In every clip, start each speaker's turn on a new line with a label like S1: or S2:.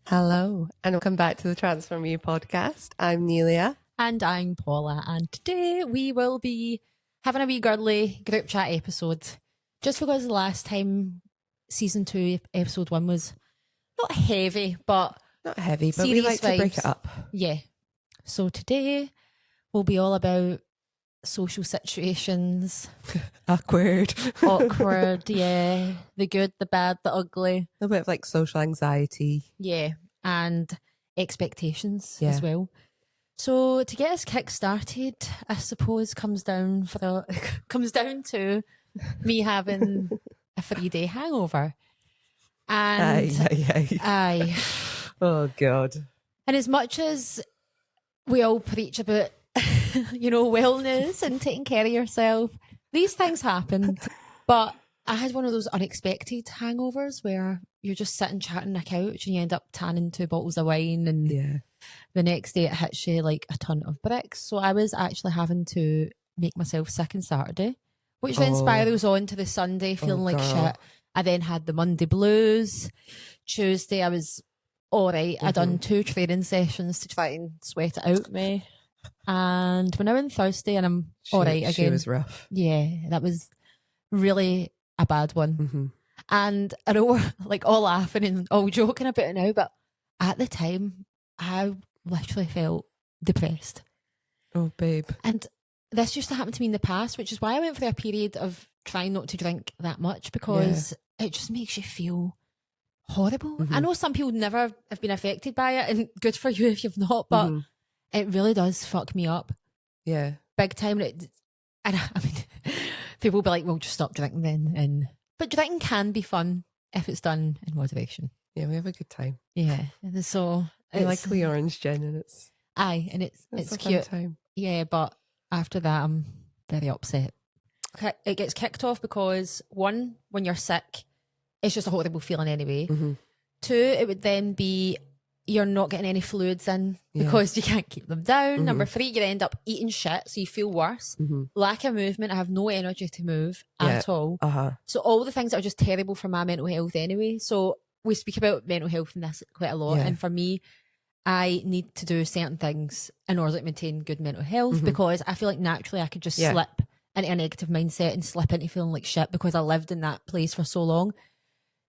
S1: Hello, and welcome back to the Transform You podcast. I'm Nelia.
S2: And I'm Paula, and today we will be having a wee girly group chat episode. Just because the last time season 2, episode 1 was not heavy, but
S1: Not heavy, but we like to break it up.
S2: Yeah. So today will be all about social situations.
S1: Awkward,
S2: Yeah. The good, the bad, the ugly.
S1: A bit of like social anxiety.
S2: Yeah. And expectations
S1: Yeah.
S2: as well. So to get us kick started, I suppose comes down to me having a 3-day hangover. And
S1: Aye. Oh God.
S2: And as much as we all preach about wellness and taking care of yourself, these things happen. But I had one of those unexpected hangovers where you're just sitting chatting on a couch and you end up tanning 2 bottles of wine, and the next day it hits you like a ton of bricks. So I was actually having to make myself sick on Saturday, which then spirals on to the Sunday feeling like shit. I then had the Monday blues. Tuesday I was all right. I done 2 training sessions to try and sweat it out of me. And we're now on Thursday and I'm all right again.
S1: She was rough.
S2: Yeah, that was really a bad one. And I know we're like all laughing and all joking about it now, but at the time I literally felt depressed.
S1: Oh, babe.
S2: And this used to happen to me in the past, which is why I went through a period of trying not to drink that much, because it just makes you feel horrible. I know some people never have been affected by it, and good for you if you've not, but it really does fuck me up.
S1: Yeah.
S2: Big time. And I mean, people will be like, well, just stop drinking then. But drinking can be fun if it's done in moderation.
S1: Yeah, we have a good time.
S2: Yeah. And so
S1: I like the orange gin, and it's
S2: it's
S1: a
S2: cute.
S1: fun time.
S2: Yeah, but after that I'm very upset. It gets kicked off because 1, when you're sick, it's just a horrible feeling anyway. 2, it would then be you're not getting any fluids in because you can't keep them down. Number 3, you end up eating shit, so you feel worse. Lack of movement. I have no energy to move at all. So all the things that are just terrible for my mental health anyway. So we speak about mental health in this quite a lot. And for me, I need to do certain things in order to maintain good mental health, because I feel like naturally I could just slip into a negative mindset and slip into feeling like shit because I lived in that place for so long.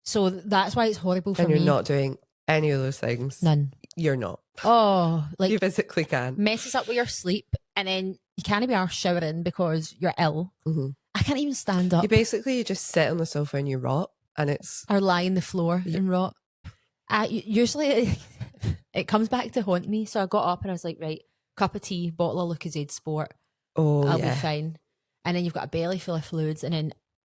S2: So that's why it's horrible for me.
S1: And you're not doing any of those things.
S2: None.
S1: You're not.
S2: Oh, like
S1: you physically can.
S2: Messes up with your sleep, and then you can't be arsed showering because you're ill. I can't even stand up.
S1: You just sit on the sofa and you rot, and it's
S2: or lie on the floor and rot. Usually it comes back to haunt me. So I got up and I was like, right, cup of tea, bottle of Lucozade Sport. I'll be fine. And then you've got a belly full of fluids, and then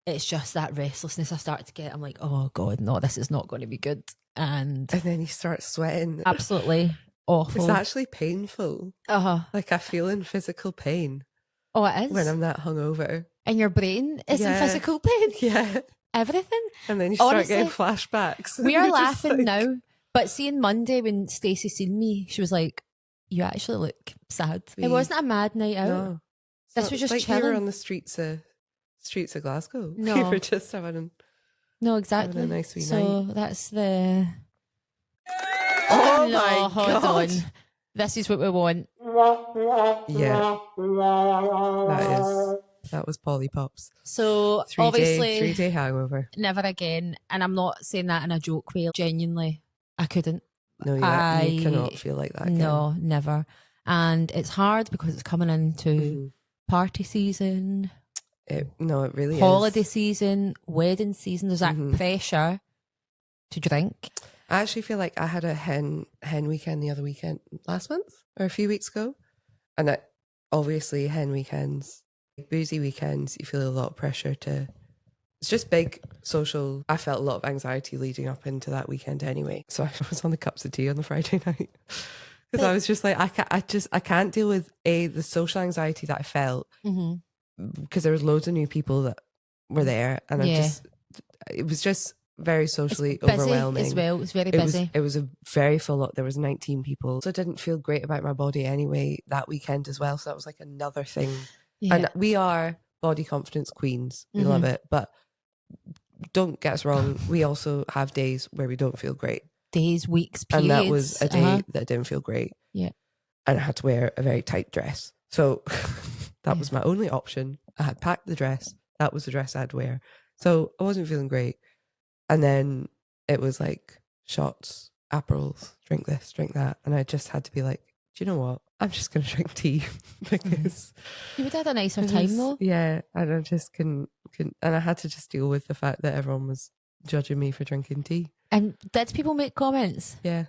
S2: it's just that restlessness I start to get. I'm like, oh God, no, this is not going to be good. And
S1: then you start sweating.
S2: Absolutely awful.
S1: It's actually painful. Like I feel in physical pain.
S2: Oh, it is?
S1: When I'm that hungover.
S2: And your brain is in physical pain?
S1: Yeah.
S2: Everything?
S1: And then you start getting flashbacks.
S2: We are laughing now, but seeing Monday when Stacey seen me, she was like, you actually look sad. It wasn't a mad night out.
S1: No.
S2: This was just
S1: like
S2: chilling.
S1: You were on the streets of Glasgow.
S2: No.
S1: You were just having
S2: exactly.
S1: a nice wee night.
S2: So that's the...
S1: Oh no, my God.
S2: Hold on. This is what we want.
S1: Yeah. That was Polly Pops.
S2: So obviously
S1: 3-day hangover.
S2: Never again. And I'm not saying that in a joke way. Genuinely, I couldn't.
S1: No, you cannot feel like that again.
S2: No, never. And it's hard because it's coming into party season.
S1: It really
S2: holiday season, wedding season. There's that pressure to drink.
S1: I actually feel like I had a hen weekend the other weekend, last month or a few weeks ago. And obviously hen weekends, boozy weekends, you feel a lot of pressure to... It's just big social... I felt a lot of anxiety leading up into that weekend anyway. So I was on the cups of tea on the Friday night. Because I was just like, I can't deal with the social anxiety that I felt. Because there was loads of new people that were there. And it was just very socially overwhelming
S2: as well. It's very busy.
S1: It was a very full lot. There was 19 people. So I didn't feel great about my body anyway that weekend as well. So that was like another thing. And we are body confidence queens. We love it. But don't get us wrong, we also have days where we don't feel great.
S2: days, weeks, periods.
S1: And that was a day that didn't feel great.
S2: Yeah.
S1: And I had to wear a very tight dress. So that was my only option. I had packed the dress. That was the dress I had to wear. So I wasn't feeling great. And then it was like shots, Aperols, drink this, drink that. And I just had to be like, do you know what? I'm just going to drink tea because...
S2: You would have had a nicer time though.
S1: Yeah. And I just couldn't, and I had to just deal with the fact that everyone was judging me for drinking tea.
S2: And did people make comments?
S1: Yeah.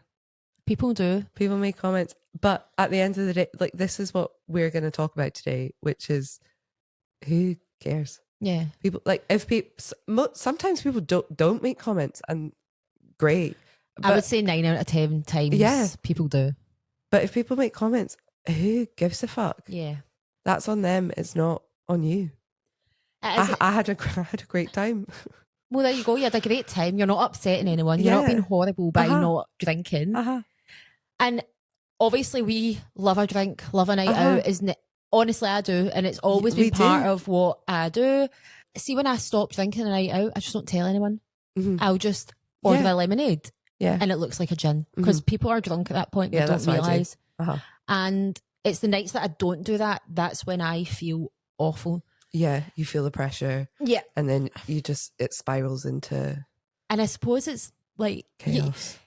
S2: People do.
S1: People make comments. But at the end of the day, like, this is what we're going to talk about today, which is who cares?
S2: Yeah.
S1: People, like, if people, sometimes people don't make comments, and great. But,
S2: I would say 9 out of 10 times people do.
S1: But if people make comments, who gives a fuck?
S2: Yeah.
S1: That's on them. It's not on you. I had a great time.
S2: Well, there you go. You had a great time. You're not upsetting anyone. You're not being horrible by not drinking. And obviously we love a drink, love a night out. Isn't it? Honestly, I do. And it's always been part of what I do. See, when I stop drinking a night out, I just don't tell anyone. I'll just order a lemonade. Yeah. And it looks like a gin. Because people are drunk at that point. They don't realise. And it's the nights that I don't do that. That's when I feel awful.
S1: Yeah, you feel the pressure.
S2: Yeah.
S1: And then it spirals into...
S2: And I suppose it's like...
S1: chaos.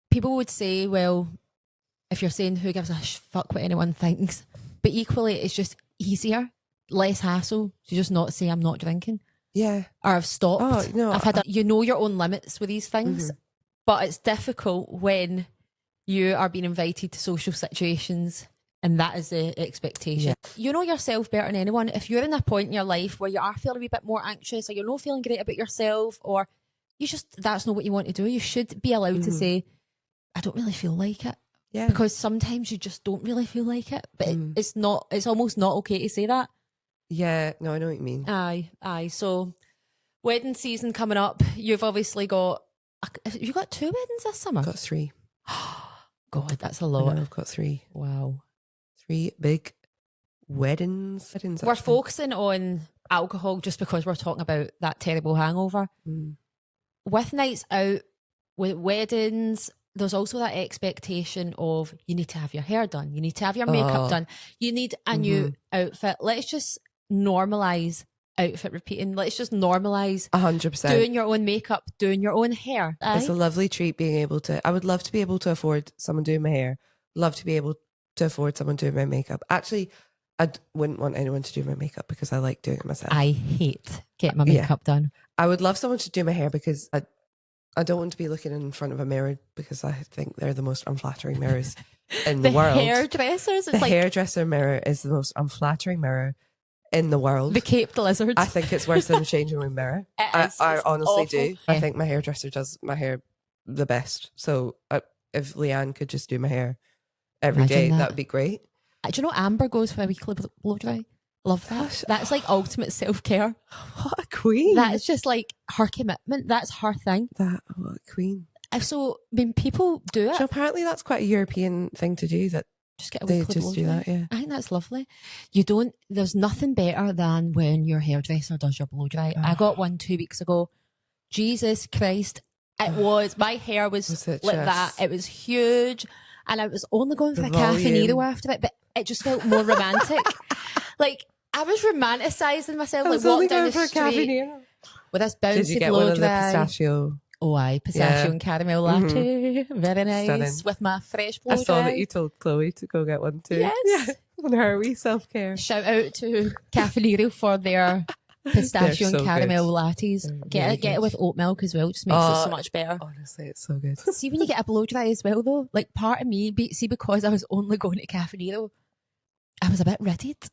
S2: People would say, well, if you're saying who gives a fuck what anyone thinks, but equally it's just easier, less hassle to just not say I'm not drinking.
S1: Yeah.
S2: Or I've stopped.
S1: Oh, no.
S2: I've had you know your own limits with these things, but it's difficult when you are being invited to social situations and that is the expectation. Yeah. You know yourself better than anyone. If you're in a point in your life where you are feeling a wee bit more anxious or you're not feeling great about yourself or that's not what you want to do, you should be allowed to say, I don't really feel like it. Yeah. Because sometimes you just don't really feel like it. But it's almost not okay to say that.
S1: Yeah, no, I know what you mean.
S2: Aye. So wedding season coming up. You've obviously got 2 weddings this summer?
S1: I've got 3.
S2: God, that's a lot.
S1: I've got 3.
S2: Wow.
S1: 3 big weddings.
S2: We're focusing on alcohol just because we're talking about that terrible hangover. With nights out, with weddings, there's also that expectation of you need to have your hair done, you need to have your makeup done, you need a new outfit. Let's just normalise outfit repeating. Let's just normalise
S1: 100%
S2: doing your own makeup, doing your own hair.
S1: It's a lovely treat being able to. I would love to be able to afford someone doing my hair, love to be able to afford someone doing my makeup. Actually, I wouldn't want anyone to do my makeup because I like doing it myself.
S2: I hate getting my makeup done.
S1: I would love someone to do my hair because I don't want to be looking in front of a mirror because I think they're the most unflattering mirrors in the world.
S2: Hairdressers?
S1: The hairdresser mirror is the most unflattering mirror in the world.
S2: The caped lizards.
S1: I think it's worse than the changing room mirror. I honestly do. I think my hairdresser does my hair the best. So if Leanne could just do my hair every day, that would be great.
S2: Do you know Amber goes for a weekly blow dry? Love that. That's like ultimate self-care.
S1: What a queen.
S2: That is just like her commitment. That's her thing.
S1: What a queen.
S2: So when people do it.
S1: So apparently that's quite a European thing to do, that
S2: just get a weekly blow dry.
S1: That, yeah.
S2: I think that's lovely. There's nothing better than when your hairdresser does your blow dry. I got one 2 weeks ago. Jesus Christ. My hair was like that. It was huge. And I was only going for a Cafanero after it, but it just felt more romantic. Like, I was romanticising myself. Like, walking down the street with this bouncy
S1: Did you get
S2: blow
S1: one of
S2: dry.
S1: the pistachio?
S2: Oh, aye, pistachio and caramel latte. Very nice. Stunning. With my fresh blow dry.
S1: I saw that you told Chloe to go get one too.
S2: Yes.
S1: Yeah. On her wee self-care.
S2: Shout out to Cafanero for their pistachio and caramel lattes. Get it with oat milk as well. Just makes it so much better.
S1: Honestly, it's so good.
S2: See, when you get a blow dry as well though, like part of me, because I was only going to Cafanero, I was a bit ritted.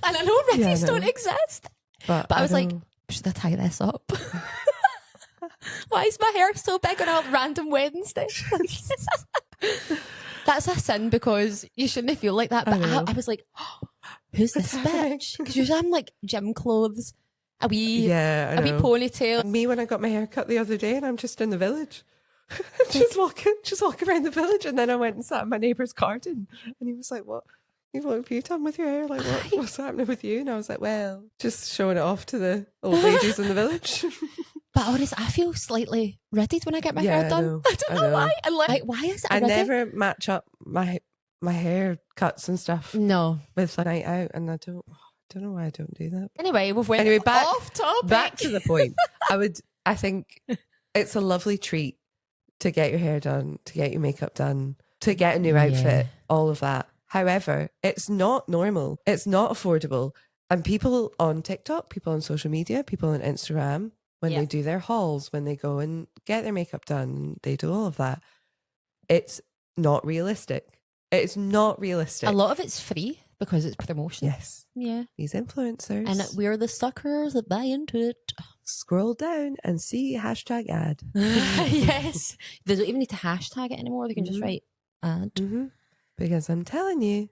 S2: And I know ritties don't exist. But I was like, should I tie this up? Why is my hair so big on a random Wednesday? That's a sin because you shouldn't feel like that. But I was like, who's this bitch? Because usually I'm like gym clothes, a wee ponytail.
S1: Me when I got my hair cut the other day and I'm just in the village. just walking around the village, and then I went and sat in my neighbour's garden and he was like, what? Have you done with your hair? Like, what's happening with you? And I was like, well, just showing it off to the old ladies in the village.
S2: But honestly, I feel slightly ready when I get my hair done. I don't know why. And like, why is it?
S1: I never match up my hair cuts and stuff.
S2: No,
S1: with the night out, and I don't know why I don't do that.
S2: Anyway, we've went off topic.
S1: Back to the point. I think it's a lovely treat to get your hair done, to get your makeup done, to get a new outfit, all of that. However, it's not normal. It's not affordable. And people on TikTok, people on social media, people on Instagram, when they do their hauls, when they go and get their makeup done, they do all of that. It's not realistic. It's not realistic.
S2: A lot of it's free because it's promotion.
S1: Yes.
S2: Yeah.
S1: These influencers.
S2: And we're the suckers that buy into it.
S1: Scroll down and see hashtag ad.
S2: Yes. They don't even need to hashtag it anymore. They can just write ad.
S1: Mm-hmm. Because I'm telling you,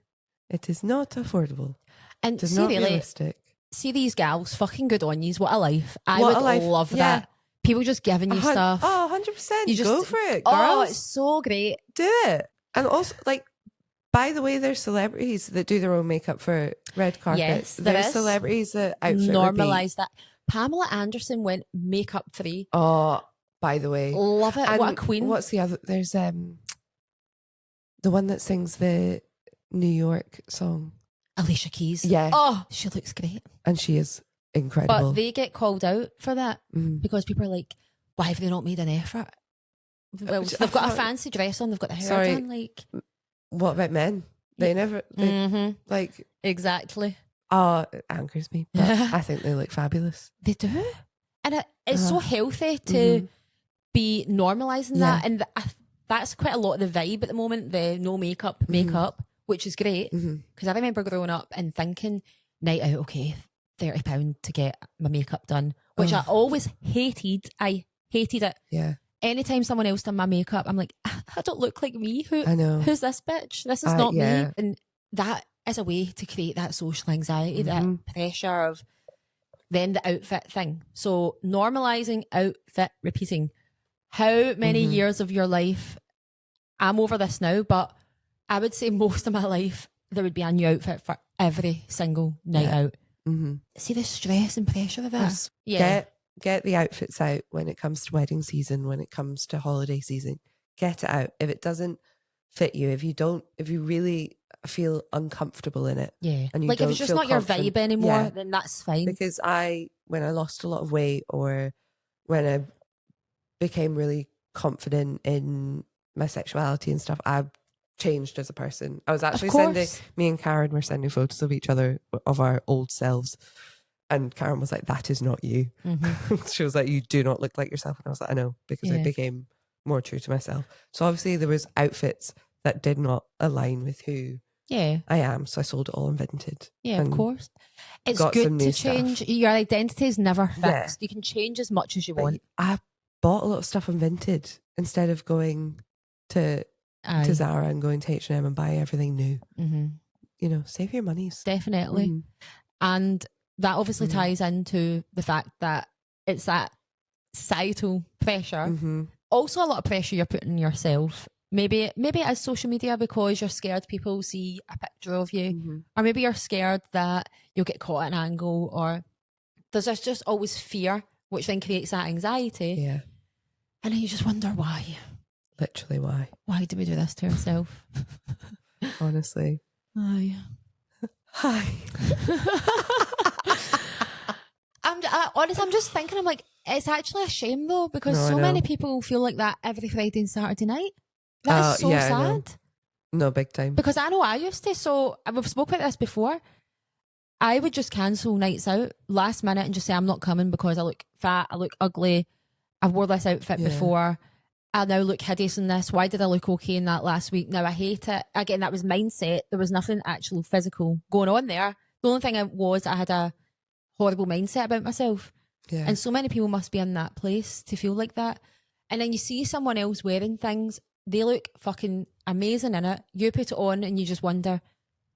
S1: it is not affordable.
S2: And
S1: it is not realistic.
S2: See these gals, fucking good on yous. What a life. I would love that. People just giving you stuff.
S1: Oh, 100%. You just go for it, girls.
S2: Oh, it's so great.
S1: Do it. And also, like, by the way, there's celebrities that do their own makeup for red carpets.
S2: Yes,
S1: there's celebrities that outfit
S2: Normalize that. Pamela Anderson went makeup free.
S1: Oh, by the way.
S2: Love it. And what a queen.
S1: What's the other? There's the one that sings the New York song.
S2: Alicia Keys.
S1: Yeah.
S2: Oh, she looks great.
S1: And she is incredible.
S2: But they get called out for that because people are like, why have they not made an effort? Well, they've got a fancy dress on, they've got the hair done. Like,
S1: what about men? They never, like...
S2: Exactly.
S1: It angers me, but I think they look fabulous.
S2: They do. And it's so healthy to be normalising that. And that's quite a lot of the vibe at the moment, the no makeup, which is great. Because I remember growing up and thinking, night out, okay, £30 to get my makeup done, which I always hated. I hated it.
S1: Yeah.
S2: Anytime someone else done my makeup, I'm like, I don't look like me.
S1: I know.
S2: Who's this bitch? This is not me. And that is a way to create that social anxiety, that pressure of then the outfit thing. So normalising outfit repeating. How many years of your life, I'm over this now, but I would say most of my life, there would be a new outfit for every single night out. See the stress and pressure of that?
S1: Get the outfits out when it comes to wedding season, when it comes to holiday season. Get it out. If it doesn't fit you, if you really feel uncomfortable in it.
S2: Yeah.
S1: And you
S2: like if it's just not your vibe anymore, then that's fine.
S1: Because when I lost a lot of weight or when I became really confident in my sexuality and stuff, I changed as a person. I was actually me and Karen were sending photos of each other, of our old selves. And Karen was like, that is not you. She was like, you do not look like yourself. And I was like, I know, because I became more true to myself. So obviously there was outfits that did not align with who I am. So I sold it all in Vinted.
S2: Yeah, of course. It's good to change.
S1: Stuff.
S2: Your identity is never fixed. You can change as much as you want.
S1: I bought a lot of stuff on Vinted instead of going to Zara and going to H&M and buy everything new. You know, save your monies.
S2: Definitely. And that obviously ties into the fact that it's that societal pressure. Also a lot of pressure you're putting on yourself. Maybe it is social media because you're scared people see a picture of you. Or maybe you're scared that you'll get caught at an angle, or there's just always fear, which then creates that anxiety. Yeah. And then you just wonder why.
S1: Literally why.
S2: Why do we do this to ourselves?
S1: Honestly.
S2: Hi. I'm just thinking, I'm like, it's actually a shame though, because so many people feel like that every Friday and Saturday night. That is so sad.
S1: No, big time.
S2: Because I know I used to, so we've spoken about this before. I would just cancel nights out last minute and just say, I'm not coming because I look fat, I look ugly, I wore this outfit before, I now look hideous in this. Why did I look okay in that last week? Now I hate it. Again, that was mindset. There was nothing actual physical going on there. The only thing I had a horrible mindset about myself. Yeah. And so many people must be in that place to feel like that. And then you see someone else wearing things, they look fucking amazing in it. You put it on and you just wonder,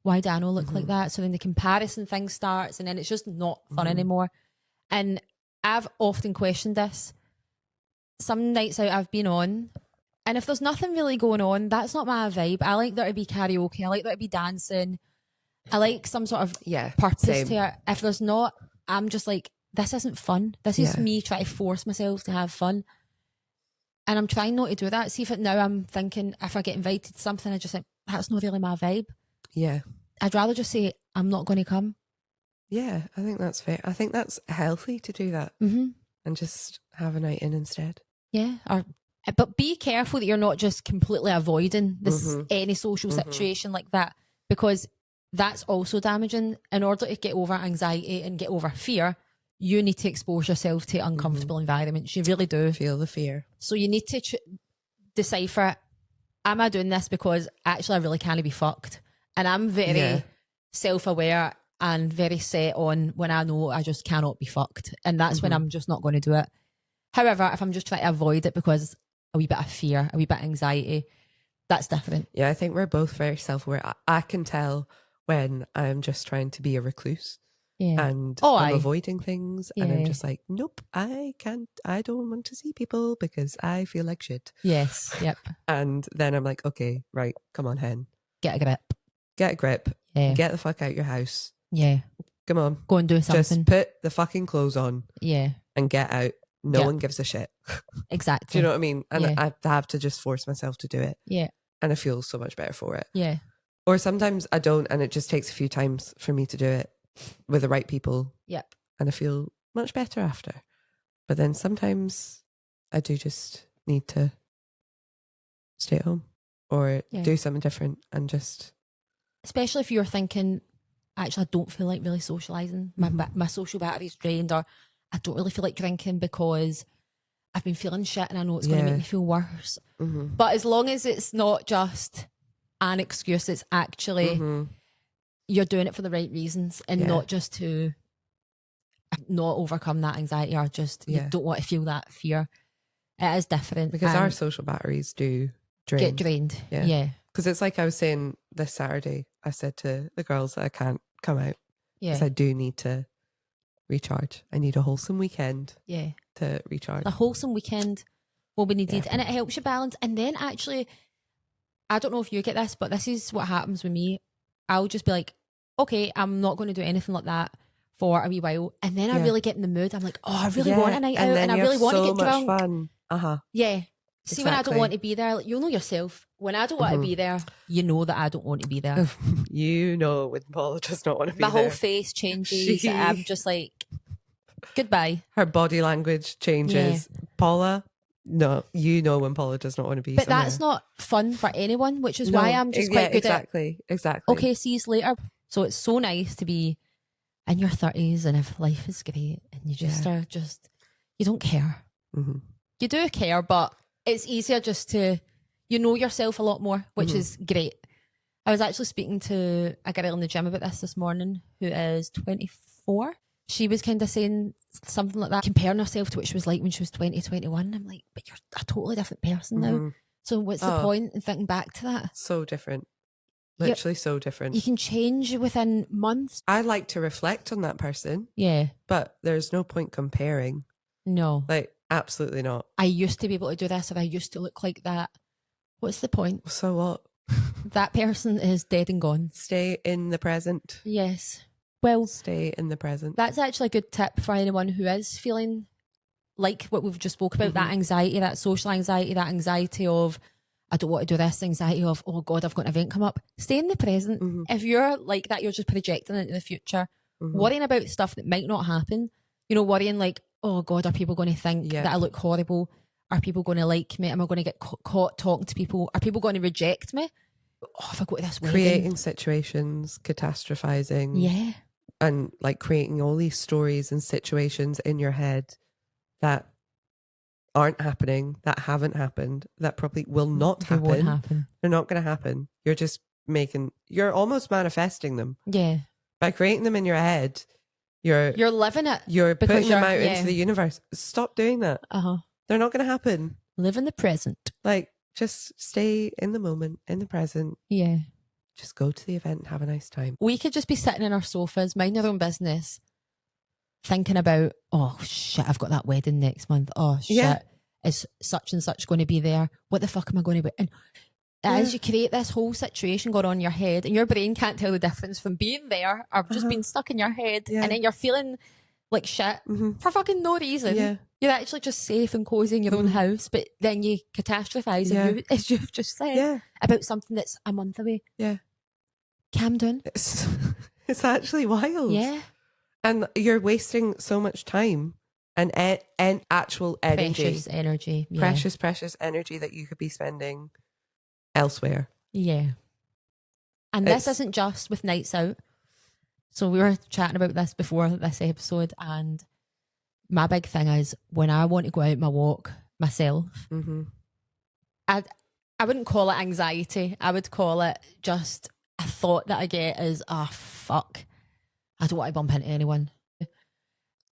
S2: why do I not look like that? So then the comparison thing starts and then it's just not fun anymore. And I've often questioned this. Some nights out I've been on, and if there's nothing really going on, that's not my vibe. I like there to be karaoke. I like there to be dancing. I like some sort of purpose to it. If there's not, I'm just like, this isn't fun. This is me trying to force myself to have fun. And I'm trying not to do that. See, if now I'm thinking, if I get invited to something, I just think, that's not really my vibe.
S1: Yeah.
S2: I'd rather just say, I'm not going to come.
S1: Yeah, I think that's fair. I think that's healthy to do that and just have a night in instead.
S2: Yeah. But be careful that you're not just completely avoiding this any social situation like that, because that's also damaging. In order to get over anxiety and get over fear, you need to expose yourself to uncomfortable environments. You really do.
S1: Feel the fear.
S2: So you need to decipher, am I doing this because actually I really can't be fucked? And I'm very self-aware and very set on when I know I just cannot be fucked. And that's when I'm just not going to do it. However, if I'm just trying to avoid it because a wee bit of fear, a wee bit of anxiety, that's different.
S1: Yeah, I think we're both very self-aware. I can tell when I'm just trying to be a recluse.
S2: Yeah.
S1: And I'm avoiding things and I'm just like, nope, I don't want to see people because I feel like shit.
S2: Yes, yep.
S1: And then I'm like, okay, right, come on, hen.
S2: Get a grip.
S1: Get a grip.
S2: Yeah.
S1: Get the fuck out your house.
S2: Yeah.
S1: Come on.
S2: Go and do something.
S1: Just put the fucking clothes on.
S2: Yeah.
S1: And get out. No one gives a shit.
S2: Exactly.
S1: Do you know what I mean? And I have to just force myself to do it.
S2: Yeah.
S1: And I feel so much better for it.
S2: Yeah.
S1: Or sometimes I don't, and it just takes a few times for me to do it with the right people.
S2: Yep.
S1: And I feel much better after. But then sometimes I do just need to stay at home or do something different and just...
S2: Especially if you're thinking, actually, I don't feel like really socialising. My social battery's drained, or I don't really feel like drinking because I've been feeling shit and I know it's going to make me feel worse. But as long as it's not just an excuse, it's actually you're doing it for the right reasons and not just to not overcome that anxiety or just you don't want to feel that fear. It is different.
S1: Because our social batteries do
S2: get drained. Yeah.
S1: Because it's like I was saying this Saturday, I said to the girls that I can't come out because I do need to recharge. I need a wholesome weekend to recharge.
S2: A wholesome weekend will be needed and it helps you balance. And then actually, I don't know if you get this, but this is what happens with me. I'll just be like, okay, I'm not going to do anything like that for a wee while. And then I really get in the mood. I'm like, oh, I really want a night out and I really want to get drunk.
S1: Fun.
S2: Yeah. See, when I don't want to be there, like, you'll know yourself. When I don't want to be there, you know that I don't want to be there.
S1: You know when Paula does not want to be there.
S2: My whole face changes. I'm just like, goodbye.
S1: Her body language changes. Yeah. Paula, no, you know when Paula does not want to be
S2: But
S1: somewhere.
S2: that's not fun for anyone, which is why I'm just quite good at...
S1: Exactly.
S2: Okay, see you later. So it's so nice to be in your 30s and if life is great and you just are just... You don't care. You do care, but it's easier just to... You know yourself a lot more, which is great. I was actually speaking to a girl in the gym about this morning who is 24. She was kind of saying something like that, comparing herself to what she was like when she was 20, 21. I'm like, but you're a totally different person now. So what's the point in thinking back to that?
S1: So different. Literally so different.
S2: You can change within months.
S1: I like to reflect on that person.
S2: Yeah.
S1: But there's no point comparing.
S2: No.
S1: Like, absolutely not.
S2: I used to be able to do this or I used to look like that. What's the point?
S1: So what?
S2: That person is dead and gone.
S1: Stay in the present.
S2: Yes. Well,
S1: stay in the present.
S2: That's actually a good tip for anyone who is feeling like what we've just spoke about, that anxiety, that social anxiety, that anxiety of, I don't want to do this, anxiety of, oh God, I've got an event come up. Stay in the present. If you're like that, you're just projecting into the future, worrying about stuff that might not happen. You know, worrying like, oh God, are people going to think that I look horrible? Are people going to like me? Am I going to get caught talking to people? Are people going to reject me? Oh, if I go to this wedding.
S1: Creating situations, catastrophizing.
S2: Yeah.
S1: And like creating all these stories and situations in your head that aren't happening, that haven't happened, that probably will not happen.
S2: They won't happen.
S1: They're not going to happen. You're just you're almost manifesting them.
S2: Yeah.
S1: By creating them in your head, you're living it. You're putting them out into the universe. Stop doing that. They're not going to happen.
S2: Live in the present.
S1: Like, just stay in the moment, in the present.
S2: Yeah.
S1: Just go to the event and have a nice time.
S2: We could just be sitting in our sofas, minding our own business, thinking about, oh shit, I've got that wedding next month. Oh shit, is such and such going to be there? What the fuck am I going to be? And as you create this whole situation going on in your head, and your brain can't tell the difference from being there or just being stuck in your head, and then you're feeling like shit for fucking no reason.
S1: Yeah.
S2: You're actually just safe and cozy in your own house, but then you catastrophize, as you've just said, about something that's a month away.
S1: Yeah.
S2: Calm down.
S1: It's actually wild.
S2: Yeah.
S1: And you're wasting so much time and actual energy.
S2: Precious energy. Yeah.
S1: Precious energy that you could be spending elsewhere.
S2: Yeah. And this isn't just with nights out. So we were chatting about this before this episode, and my big thing is when I want to go out my walk myself, I wouldn't call it anxiety. I would call it just a thought that I get is, fuck, I don't want to bump into anyone.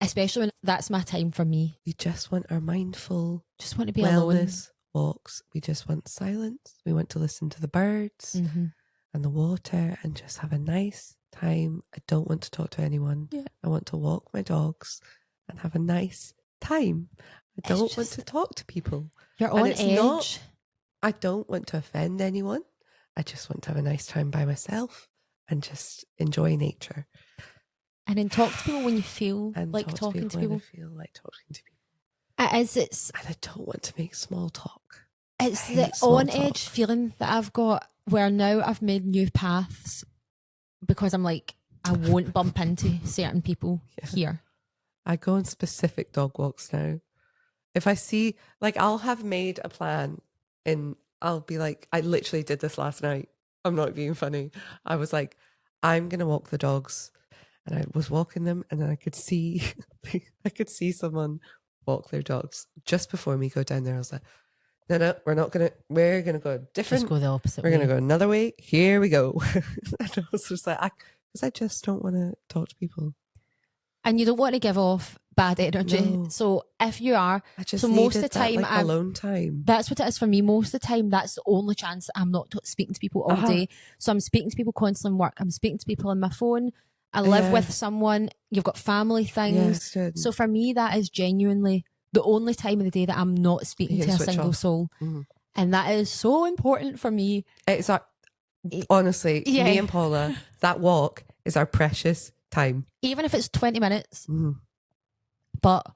S2: Especially when that's my time for me.
S1: We just want our mindful,
S2: just want to be alone.
S1: Walks. We just want silence. We want to listen to the birds and the water and just have a nice time. I don't want to talk to anyone. Yeah. I want to walk my dogs and have a nice time. I don't want to talk to people.
S2: You're on edge.
S1: I don't want to offend anyone. I just want to have a nice time by myself and just enjoy nature.
S2: And then talk to people when you feel like talking to people.
S1: I feel like talking to people.
S2: And
S1: I don't want to make small talk.
S2: It's the on edge feeling that I've got where now I've made new paths because I'm like, I won't bump into certain people here.
S1: I go on specific dog walks now. If I see, like, I'll have made a plan I'll be like, I literally did this last night. I'm not being funny. I was like, I'm going to walk the dogs. And I was walking them and then I could see someone walk their dogs just before me go down there. I was like, no, we're going to go different.
S2: Just go the opposite
S1: way. We're going to go another way. Here we go. And I was just like, because I just don't want to talk to people.
S2: And you don't want to give off bad energy. No. So if you are, most of the time,
S1: alone time.
S2: That's what it is for me. Most of the time, that's the only chance that I'm not speaking to people all day. So I'm speaking to people constantly in work. I'm speaking to people on my phone. I live with someone. You've got family things. So for me, that is genuinely the only time of the day that I'm not speaking to a single soul. And that is so important for me.
S1: It's honestly, me and Paula, that walk is our precious time.
S2: Even if it's 20 minutes. But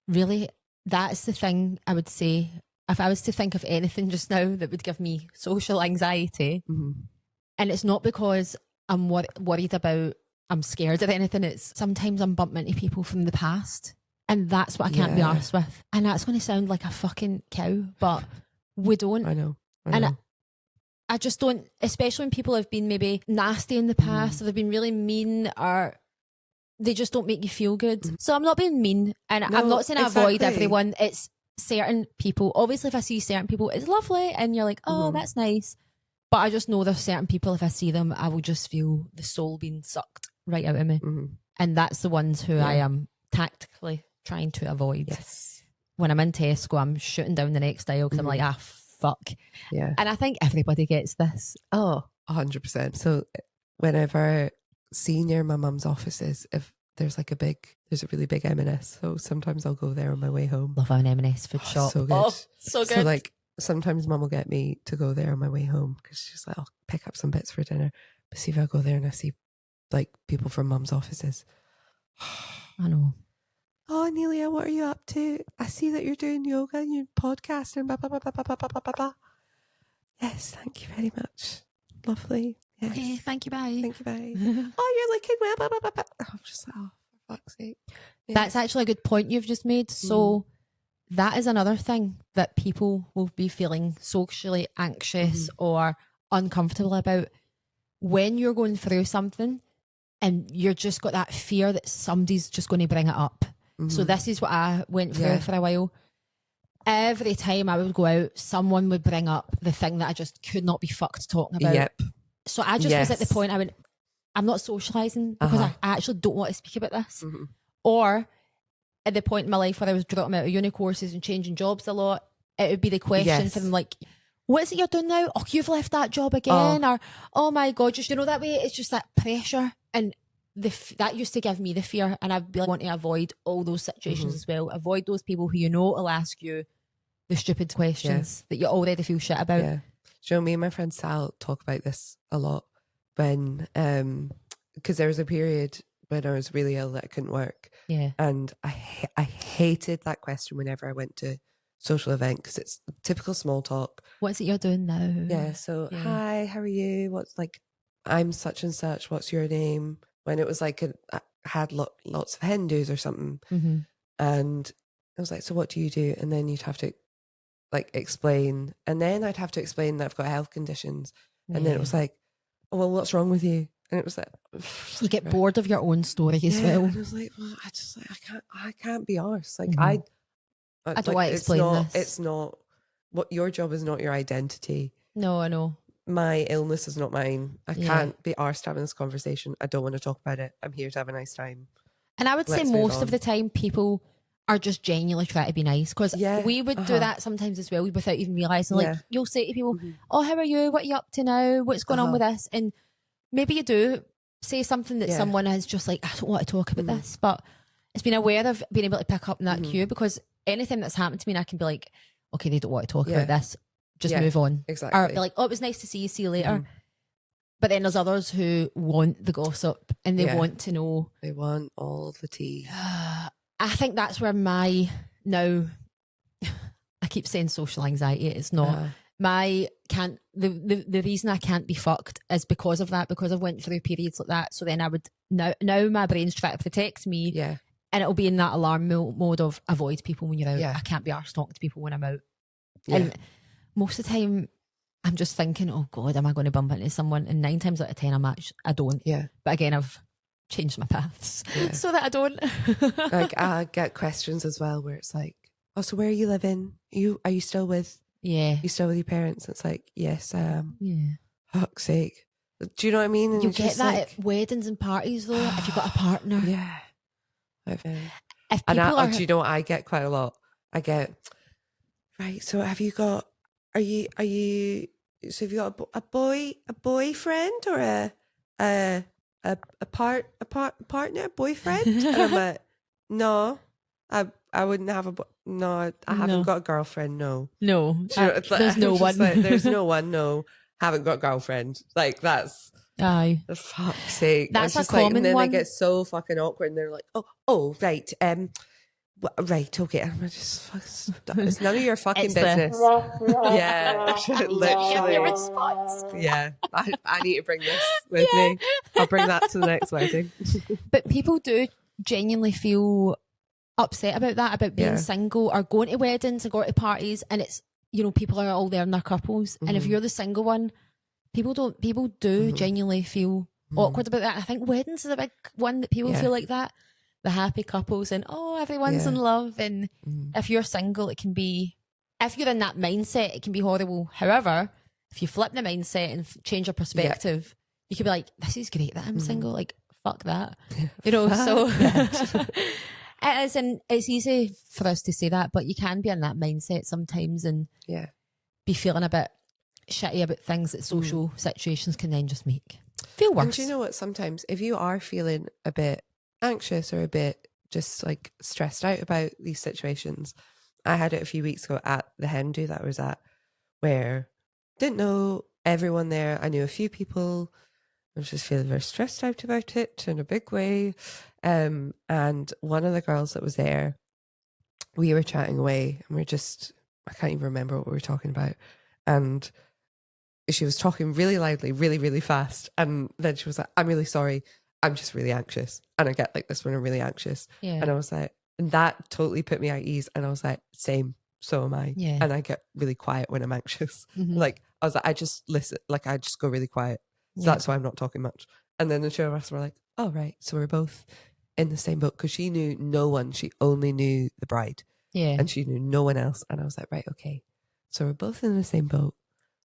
S2: really, that's the thing I would say. If I was to think of anything just now that would give me social anxiety, and it's not because I'm worried about, I'm scared of anything. It's sometimes I'm bumping into people from the past, and that's what I can't be arsed with. And that's going to sound like a fucking cow, but we don't.
S1: I know.
S2: And I just don't, especially when people have been maybe nasty in the past, or they've been really mean, or they just don't make you feel good. So I'm not being mean, and I'm not saying I avoid everyone. It's certain people. Obviously, if I see certain people, it's lovely, and you're like, oh, that's nice. But I just know there's certain people, if I see them, I will just feel the soul being sucked right out of me. And that's the ones who I am tactically trying to avoid.
S1: Yes.
S2: When I'm in Tesco, I'm shooting down the next aisle because I'm like, fuck.
S1: Yeah.
S2: And I think everybody gets this.
S1: Oh, 100%. So whenever near my mum's offices, if there's a really big M&S, so sometimes I'll go there on my way home.
S2: Love an M&S food shop.
S1: So good.
S2: Oh, so good.
S1: So sometimes mum will get me to go there on my way home because she's like, I'll pick up some bits for dinner. But see if I go there and I see people from mum's offices.
S2: I know.
S1: Oh, Anelia, what are you up to? I see that you're doing yoga and you're podcasting. Blah, blah, blah, blah, blah, blah, blah, blah. Yes, thank you very much. Lovely. Yes.
S2: Okay, thank you, bye.
S1: Thank you, bye. Oh, you're looking well. Blah, blah, blah, blah. I'm just like, oh, for fuck's sake. Yeah.
S2: That's actually a good point you've just made. So that is another thing that people will be feeling socially anxious or uncomfortable about when you're going through something and you're just got that fear that somebody's just going to bring it up. So this is what I went through for a while. Every time I would go out, someone would bring up the thing that I just could not be fucked talking about.
S1: Yep.
S2: So I just was at the point I went, I'm not socialising because I actually don't want to speak about this. Or at the point in my life where I was dropping out of uni courses and changing jobs a lot, it would be the question for them like, what is it you're doing now? Oh, you've left that job again. Or, oh my God, just, that way, it's just that pressure. And that used to give me the fear, and I'd be want to avoid all those situations as well. Avoid those people who will ask you the stupid questions that you already feel shit about.
S1: Yeah. Do you know, me and my friend Sal talk about this a lot when, because there was a period when I was really ill that I couldn't work.
S2: Yeah.
S1: And I hated that question whenever I went to social event because it's typical small talk.
S2: What's it you're doing now?
S1: Yeah. So, hi, how are you? What's like, I'm such and such. What's your name? When it was like, I had lots of Hindus or something.
S2: Mm-hmm.
S1: And I was like, so what do you do? And then you'd have to like explain. And then I'd have to explain that I've got health conditions. And then it was like, oh, well, what's wrong with you? And it was like,
S2: you get bored of your own story as well.
S1: And I was like, well, I can't be arsed. Like,
S2: I don't want to explain this.
S1: It's not, what your job is not your identity.
S2: No, I know.
S1: My illness is not mine. I can't be arsed having this conversation. I don't want to talk about it. I'm here to have a nice time.
S2: And I would say most of the time people are just genuinely trying to be nice, because we would do that sometimes as well without even realising. Like, you'll say to people, oh, how are you? What are you up to now? What's going on with this? And maybe you do say something that someone is just like, I don't want to talk about this, but it's been aware of being able to pick up in that cue, because anything that's happened to me, and I can be like, okay, they don't want to talk about this, just move on.
S1: Exactly.
S2: Or be like, oh, it was nice to see you, see you later. But then there's others who want the gossip and they want to know.
S1: They want all the tea.
S2: I think that's where I keep saying social anxiety, it's not. The reason I can't be fucked is because of that, because I've went through periods like that. So then I would, now my brain's trying to protect me.
S1: Yeah.
S2: And it'll be in that alarm mode of avoid people when you're out. I can't be arsed talking to people when I'm out. Yeah. And most of the time, I'm just thinking, oh God, am I going to bump into someone? And 9 times out of 10, I don't.
S1: Yeah.
S2: But again, I've changed my paths so that I don't.
S1: Like, I get questions as well where it's like, oh, so where are you living? Are you still with?
S2: Yeah.
S1: You still with your parents? It's like, yes, I am.
S2: Yeah.
S1: Fuck's sake. Do you know what I mean? And
S2: you get that like, at weddings and parties though, if you've got a partner.
S1: Yeah.
S2: If people
S1: do you know what I get quite a lot? I get, right, so have you got, so have you got a boyfriend or a partner, boyfriend? And I'm like, no, I wouldn't have I haven't got a girlfriend, no.
S2: No, there's no one.
S1: Like, there's no one, no, haven't got a girlfriend. Like, that's,
S2: aye.
S1: For fuck's sake.
S2: That's
S1: just
S2: a common
S1: like, and then
S2: one.
S1: they get so fucking awkward and they're like, oh, right, right, okay. I'm just, it's none of your fucking business. Yeah, literally.
S2: Your response.
S1: Yeah, I need to bring this with me. I'll bring that to the next wedding.
S2: But people do genuinely feel upset about that, about being single or going to weddings or going to parties, and it's, you know, people are all there in their couples, and if you're the single one, people do genuinely feel awkward about that. I think weddings is a big one that people feel like that. The happy couples and everyone's in love, and if you're single, it can be, if you're in that mindset, it can be horrible. However, if you flip the mindset and change your perspective, you could be like, this is great that I'm single, like fuck that, you know. So it is, and it's easy for us to say that, but you can be in that mindset sometimes and be feeling a bit shitty about things that social situations can then just make feel worse.
S1: And do you know what, sometimes if you are feeling a bit anxious or a bit just like stressed out about these situations, I had it a few weeks ago at the hen do that I was at, where didn't know everyone there. I knew a few people. I was just feeling very stressed out about it in a big way. And one of the girls that was there, we were chatting away and I can't even remember what we were talking about. And she was talking really loudly, really, really fast. And then she was like, I'm really sorry. I'm just really anxious. And I get like this when I'm really anxious. Yeah. And I was like, and that totally put me at ease. And I was like, same, so am I. Yeah. And I get really quiet when I'm anxious. Like, I was like, I just listen, like I just go really quiet. So that's why I'm not talking much. And then the two of us were like, oh, right. So we're both in the same boat, because she knew no one. She only knew the bride. Yeah. And she knew no one else. And I was like, right, okay. So we're both in the same boat.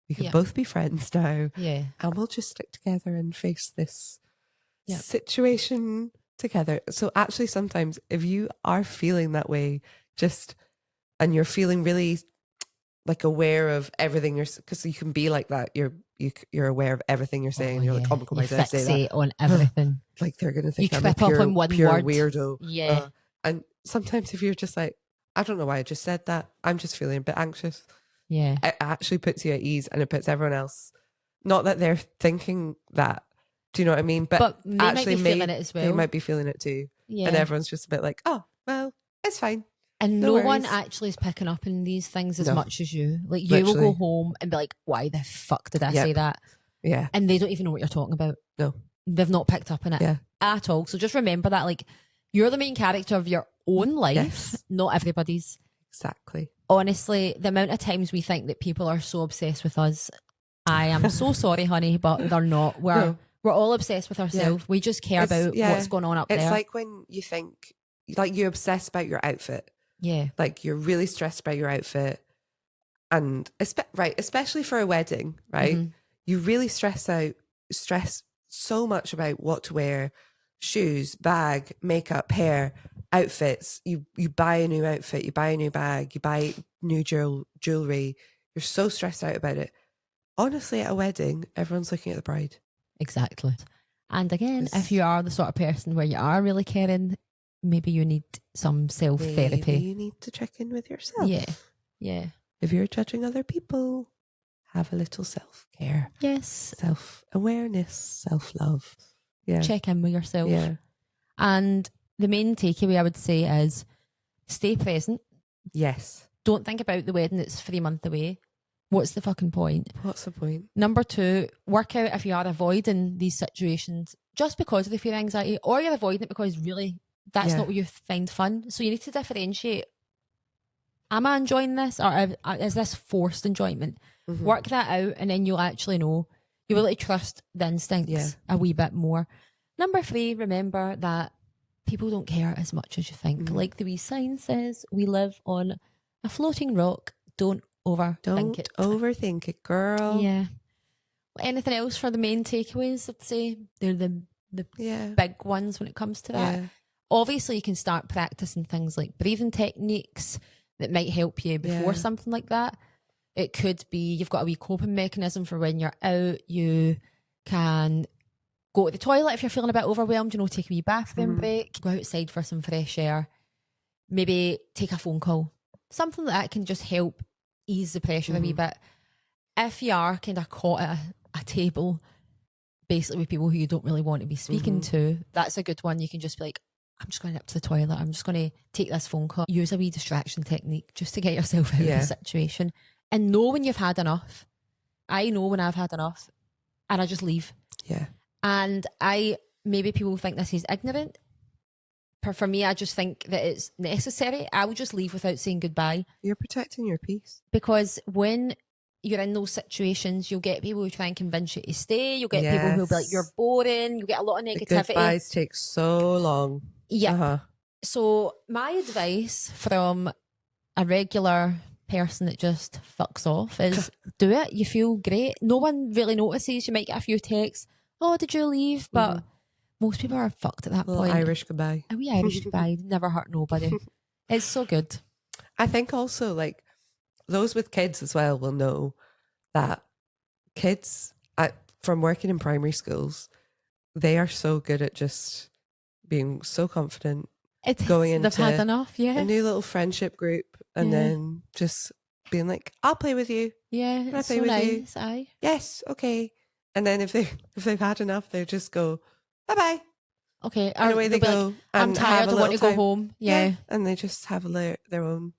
S1: We can both be friends now. Yeah. And we'll just stick together and face this situation together. So actually sometimes if you are feeling that way, and you're feeling really like aware of everything because you can be like that, you're aware of everything you're saying, and you're like, oh my god, why did I say that?
S2: On everything.
S1: Like they're gonna think
S2: you
S1: I'm a
S2: pure, up on one
S1: pure
S2: word.
S1: Weirdo.
S2: Yeah.
S1: And sometimes if you're just like, I don't know why I just said that, I'm just feeling a bit anxious.
S2: Yeah.
S1: It actually puts you at ease, and it puts everyone else, not that they're thinking that, Do you know what I mean?
S2: But they
S1: actually,
S2: might be feeling it as well.
S1: They might be feeling it too.
S2: Yeah.
S1: And everyone's just a bit like, oh, well, it's fine.
S2: And
S1: no
S2: one
S1: worries.
S2: actually is picking up on these things as
S1: No.
S2: much as you. Like, you
S1: Literally.
S2: will go home and be like, why the fuck did I say that?
S1: Yeah.
S2: And they don't even know what you're talking about.
S1: No.
S2: They've not picked up on it at all. So just remember that, like, you're the main character of your own life, not everybody's.
S1: Exactly.
S2: Honestly, the amount of times we think that people are so obsessed with us, I am so sorry, honey, but they're not. We're all obsessed with ourselves. We just care about what's going on up there.
S1: It's like when you think, like, you obsess about your outfit.
S2: Yeah.
S1: Like, you're really stressed about your outfit. And, especially for a wedding, right? Mm-hmm. You really stress so much about what to wear, shoes, bag, makeup, hair, outfits. You buy a new outfit, you buy a new bag, you buy new jewelry. You're so stressed out about it. Honestly, at a wedding, everyone's looking at the bride.
S2: Exactly. And again, if you are the sort of person where you are really caring, maybe you need some self-therapy.
S1: Maybe you need to check in with yourself.
S2: Yeah. Yeah.
S1: If you're judging other people, have a little self-care.
S2: Yes.
S1: Self-awareness, self-love. Yeah.
S2: Check in with yourself.
S1: Yeah.
S2: And the main takeaway I would say is stay present.
S1: Yes.
S2: Don't think about the wedding that's 3 months away. What's the fucking point?
S1: What's the point?
S2: Number 2, work out if you are avoiding these situations just because of the fear of anxiety, or you're avoiding it because really that's not what you find fun. So you need to differentiate. Am I enjoying this, or is this forced enjoyment? Mm-hmm. Work that out, and then you'll actually know. You will trust the instincts a wee bit more. Number 3, remember that people don't care as much as you think. Mm-hmm. Like the wee sign says, we live on a floating rock. Don't overthink it.
S1: Don't overthink it, girl.
S2: Yeah. Anything else for the main takeaways? I'd say they're the big ones when it comes to that. Yeah. Obviously, you can start practicing things like breathing techniques that might help you before something like that. It could be you've got a wee coping mechanism for when you're out. You can go to the toilet if you're feeling a bit overwhelmed, take a wee bathroom break, go outside for some fresh air, maybe take a phone call. Something that can just help ease the pressure a wee bit. If you are kind of caught at a table, basically with people who you don't really want to be speaking to, that's a good one. You can just be like, I'm just going up to the toilet. I'm just going to take this phone call. Use a wee distraction technique just to get yourself out of the situation. And know when you've had enough. I know when I've had enough and I just leave.
S1: Yeah.
S2: And maybe people think this is ignorant. For me, I just think that it's necessary. I will just leave without saying goodbye.
S1: You're protecting your peace.
S2: Because when you're in those situations, you'll get people who try and convince you to stay. You'll get people who'll be like, you're boring. You'll get a lot of negativity.
S1: The goodbyes take so long.
S2: Yeah. So my advice from a regular person that just fucks off is do it. You feel great. No one really notices. You might get a few texts. Oh, did you leave? But most people are fucked at that point.
S1: Irish goodbye.
S2: A wee Irish goodbye. Never hurt nobody. It's so good.
S1: I think also, like, those with kids as well will know that kids, from working in primary schools, they are so good at just being so confident. Going into
S2: they've had enough,
S1: a new little friendship group, and then just being like, "I'll play with you."
S2: Yeah,
S1: Can I
S2: it's
S1: play
S2: so
S1: with
S2: nice.
S1: you?
S2: Aye.
S1: Yes, okay. And then if they've had enough, they just go, "Bye bye."
S2: Okay,
S1: and away they go.
S2: Like, I'm tired. I want to go home. Yeah,
S1: and they just have their own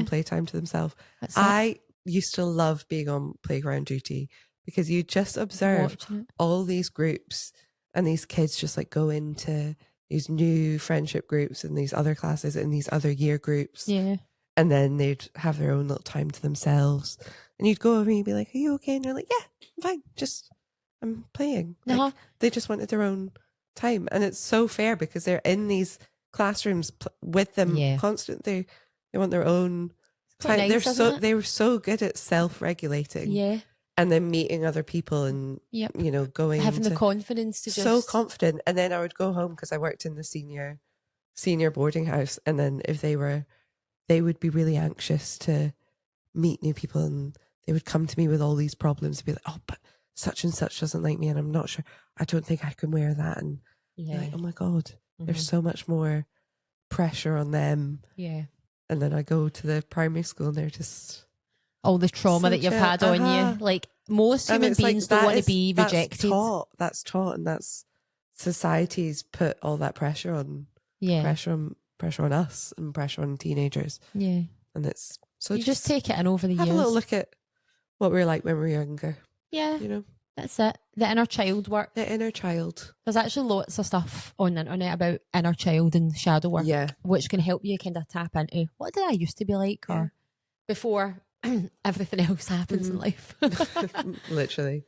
S1: playtime to themselves. I used to love being on playground duty because you just observe all these groups and these kids just like go into these new friendship groups and these other classes and these other year groups.
S2: Yeah.
S1: And then they'd have their own little time to themselves. And you'd go over and you'd be like, "Are you okay?" And they're like, "Yeah, I'm fine. I'm playing." Like, they just wanted their own time. And it's so fair because they're in these classrooms with them constantly. They want their own time.
S2: Nice,
S1: they were so good at self-regulating.
S2: Yeah.
S1: And then meeting other people and, going
S2: having the confidence to
S1: so confident. And then I would go home because I worked in the senior boarding house. And then if they would be really anxious to meet new people and they would come to me with all these problems and be like, "Oh, but such and such doesn't like me and I'm not sure. I don't think I can wear that." And like, oh my God, there's so much more pressure on them.
S2: Yeah.
S1: And then I go to the primary school and they're just
S2: all the trauma
S1: So
S2: that you've
S1: chill.
S2: had on you. Like most
S1: And
S2: human
S1: it's like,
S2: beings don't want to be
S1: that's
S2: rejected.
S1: That's taught, and that's society's put all that pressure on.
S2: Yeah.
S1: Pressure on us and pressure on teenagers.
S2: Yeah.
S1: And it's so
S2: you just take it in over the
S1: have
S2: years.
S1: a little look at what we were like when we were younger.
S2: Yeah.
S1: You know?
S2: That's it. The inner child work.
S1: The inner child.
S2: There's actually lots of stuff on the internet about inner child and shadow work.
S1: Yeah.
S2: Which can help you kind of tap into what did I used to be like or before everything else happens in life.
S1: Literally.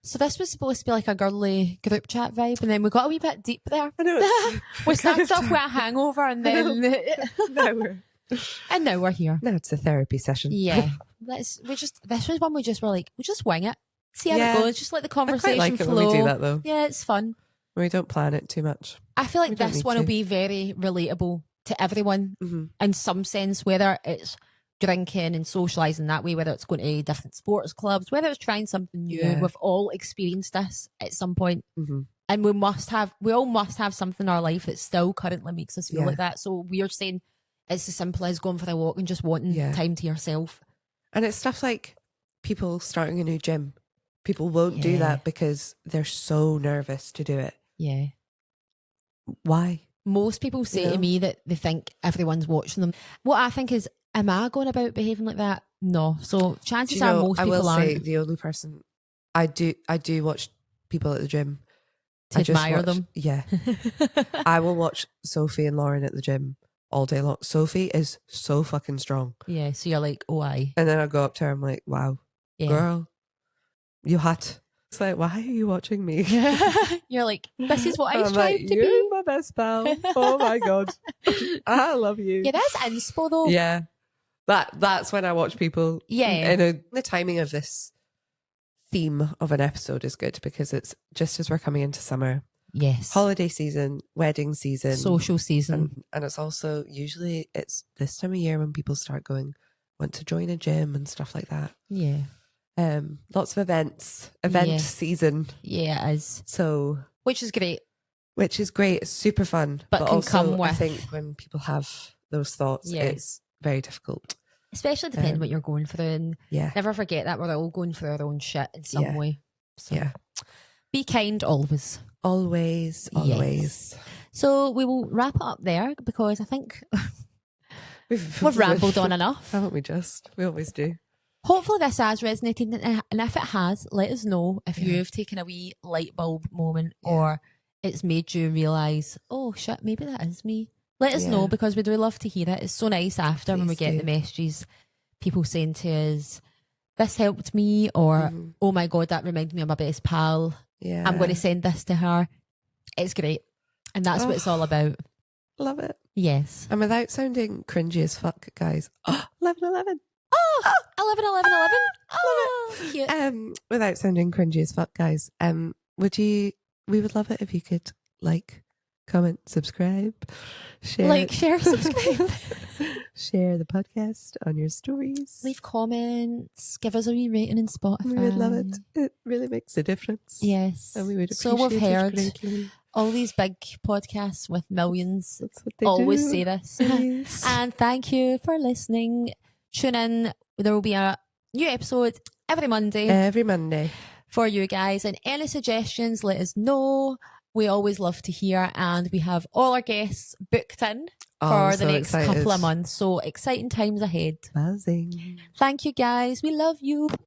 S2: So this was supposed to be like a girly group chat vibe, and then we got a wee bit deep there.
S1: I know.
S2: We started off with a hangover, and then now we're here.
S1: Now it's a therapy session.
S2: Yeah, this was one we just were like, we'll just wing it, see how it goes, just let the conversation
S1: I quite like
S2: flow.
S1: it when we do that though.
S2: Yeah, it's fun.
S1: We don't plan it too much.
S2: I feel like
S1: We don't
S2: this
S1: need
S2: one
S1: to.
S2: will be very relatable to everyone in some sense, whether it's drinking and socialising that way, whether it's going to different sports clubs, whether it's trying something new.
S1: Yeah.
S2: We've all experienced this at some point. And we all must have something in our life that still currently makes us feel like that. So we're saying it's as simple as going for a walk and just wanting time to yourself.
S1: And it's stuff like people starting a new gym. People won't do that because they're so nervous to do it.
S2: Yeah.
S1: Why?
S2: Most people say to me that they think everyone's watching them. What I think is, am I going about behaving like that? No. So chances are most people
S1: I will say
S2: aren't.
S1: the only person I do watch people at the gym
S2: To admire them.
S1: Yeah. I will watch Sophie and Lauren at the gym all day long. Sophie is so fucking strong.
S2: Yeah. So you're like, oh, aye.
S1: And then I go up to her, I'm like, wow, girl, you hot. It's like, why are you watching me?
S2: You're like, this is what I
S1: I'm
S2: strive
S1: like,
S2: to
S1: you're
S2: be.
S1: my best pal. Oh my God. I love you.
S2: Yeah, that's inspo though.
S1: Yeah. That's when I watch people.
S2: Yeah.
S1: And the timing of this theme of an episode is good because it's just as we're coming into summer.
S2: Yes.
S1: Holiday season, wedding season.
S2: Social season.
S1: And it's also usually it's this time of year when people start want to join a gym and stuff like that.
S2: Yeah.
S1: Lots of event season.
S2: Yeah, it is.
S1: So,
S2: which is great.
S1: It's super fun.
S2: But can
S1: also,
S2: come with,
S1: I think when people have those thoughts, it's very difficult.
S2: Especially depending what you're going through. And never forget that we're all going through our own shit in some way. So be kind always.
S1: Always.
S2: Yes. So we will wrap it up there because I think we've rambled on enough.
S1: Haven't we just? We always do.
S2: Hopefully this has resonated, and if it has, let us know if you've taken a wee light bulb moment or it's made you realise, oh shit, maybe that is me. Let us know because we'd really love to hear it. It's so nice after when we get the messages, people saying to us, this helped me, or oh my God, that reminded me of my best pal.
S1: Yeah.
S2: I'm going to send this to her. It's great. And that's what it's all about.
S1: Love it.
S2: Yes.
S1: And without sounding cringy as fuck, guys. 11/11.
S2: Oh, 11/11/11. Oh, cute.
S1: Without sounding cringy as fuck, guys, we would love it if you could like, comment, subscribe, share.
S2: Like, share, subscribe.
S1: Share the podcast on your stories.
S2: Leave comments. Give us a wee rating in Spotify.
S1: We would love it. It really makes a difference.
S2: Yes.
S1: And we would
S2: So
S1: appreciate
S2: we've heard
S1: it greatly.
S2: all these big podcasts with millions
S1: That's what they
S2: always
S1: do.
S2: say this.
S1: Yes.
S2: And thank you for listening. Tune in. There will be a new episode every Monday.
S1: Every Monday.
S2: For you guys. And any suggestions, let us know. We always love to hear. And we have all our guests booked in for the next couple of months. So exciting times ahead.
S1: Amazing.
S2: Thank you guys. We love you.